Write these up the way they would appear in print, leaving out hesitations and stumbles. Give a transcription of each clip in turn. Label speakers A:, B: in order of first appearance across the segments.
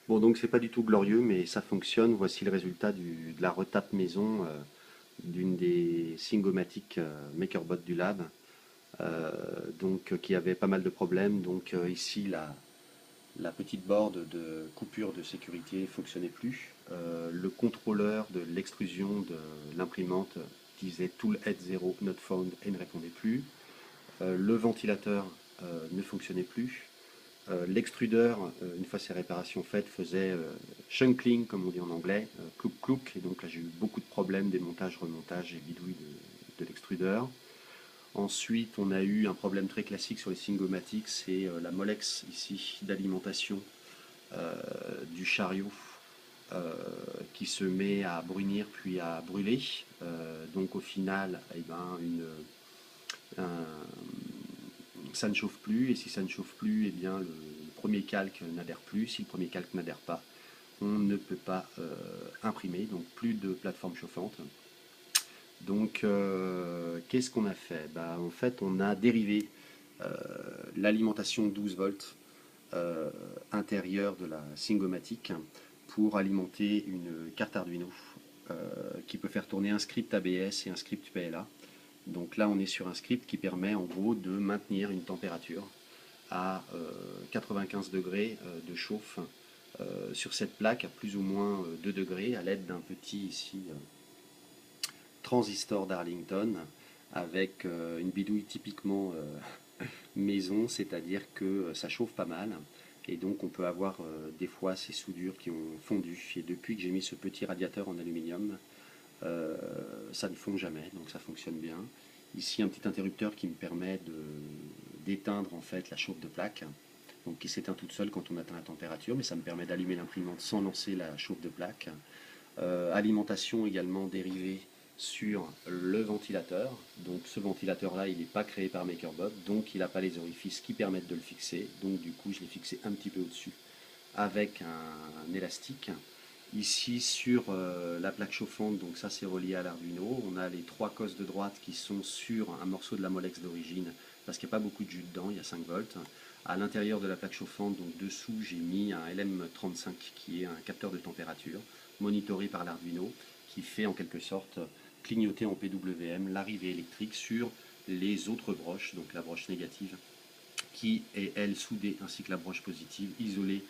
A: Bon, donc c'est pas du tout glorieux, mais ça fonctionne. Voici le résultat de la retape maison d'une des Singomatic MakerBot du lab, qui avait pas mal de problèmes. Ici, la petite board de coupure de sécurité fonctionnait plus. Le contrôleur de l'extrusion de l'imprimante disait Tool Head 0 not found et ne répondait plus. Le ventilateur ne fonctionnait plus. L'extrudeur, une fois ses réparations faites, faisait chunkling, comme on dit en anglais, clouk clouk, et donc là j'ai eu beaucoup de problèmes, démontage, remontage et bidouille de l'extrudeur. Ensuite, on a eu un problème très classique sur les Singomatics, c'est la molex ici d'alimentation du chariot euh, qui se met à brunir puis à brûler. Donc au final, eh ben, ça ne chauffe plus, et si ça ne chauffe plus, eh bien le premier calque n'adhère plus. Si le premier calque n'adhère pas, on ne peut pas imprimer, donc plus de plateforme chauffante. Qu'est-ce qu'on a fait? Bah, en fait, on a dérivé euh, l'alimentation 12 volts euh, intérieure de la Singomatic pour alimenter une carte Arduino euh, qui peut faire tourner un script ABS et un script PLA. Donc là, on est sur un script qui permet en gros de maintenir une température à 95 degrés de chauffe sur cette plaque à plus ou moins 2 degrés à l'aide d'un petit ici transistor d'Arlington avec une bidouille typiquement maison, c'est-à-dire que ça chauffe pas mal et donc on peut avoir des fois ces soudures qui ont fondu, et depuis que j'ai mis ce petit radiateur en aluminium, ça ne fond jamais, donc ça fonctionne bien. Ici un petit interrupteur qui me permet d'éteindre en fait la chauffe de plaque, donc qui s'éteint toute seule quand on atteint la température, mais ça me permet d'allumer l'imprimante sans lancer la chauffe de plaque. Alimentation également dérivée sur le ventilateur. Donc ce ventilateur-là, il n'est pas créé par MakerBot, donc il n'a pas les orifices qui permettent de le fixer. Donc du coup, je l'ai fixé un petit peu au-dessus avec un élastique. Ici sur la plaque chauffante, donc ça c'est relié à l'Arduino, on a les trois cosses de droite qui sont sur un morceau de la molex d'origine, parce qu'il n'y a pas beaucoup de jus dedans, il y a 5 volts. À l'intérieur de la plaque chauffante, donc dessous, j'ai mis un LM35 qui est un capteur de température, monitoré par l'Arduino, qui fait en quelque sorte clignoter en PWM l'arrivée électrique sur les autres broches, donc la broche négative qui est elle soudée ainsi que la broche positive, isolée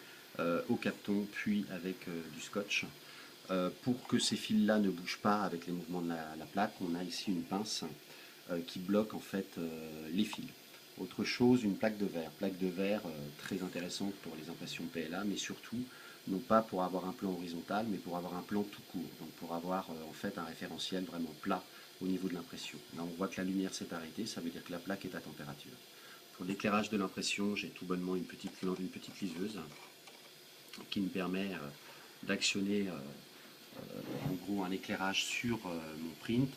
A: au capton puis avec du scotch. Pour que ces fils-là ne bougent pas avec les mouvements de la plaque, on a ici une pince qui bloque en fait les fils. Autre chose, une plaque de verre très intéressante pour les impressions PLA, mais surtout non pas pour avoir un plan horizontal, mais pour avoir un plan tout court, donc pour avoir en fait un référentiel vraiment plat au niveau de l'impression. Là on voit que la lumière s'est arrêtée, ça veut dire que la plaque est à température. Pour l'éclairage de l'impression, j'ai tout bonnement une petite liseuse qui me permet d'actionner en gros un éclairage sur mon print.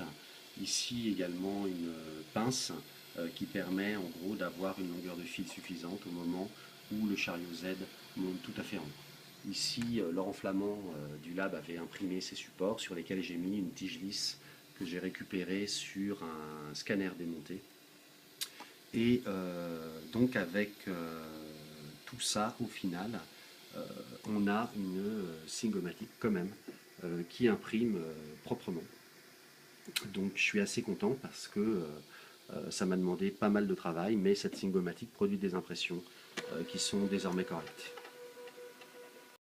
A: Ici également une pince qui permet en gros d'avoir une longueur de fil suffisante au moment où le chariot Z monte tout à fait en haut. Ici, Laurent Flamand du lab avait imprimé ces supports sur lesquels j'ai mis une tige lisse que j'ai récupérée sur un scanner démonté. Et donc avec tout ça, au final, on a une Singomatic quand même qui imprime proprement. Donc je suis assez content parce que ça m'a demandé pas mal de travail, mais cette Singomatic produit des impressions qui sont désormais correctes.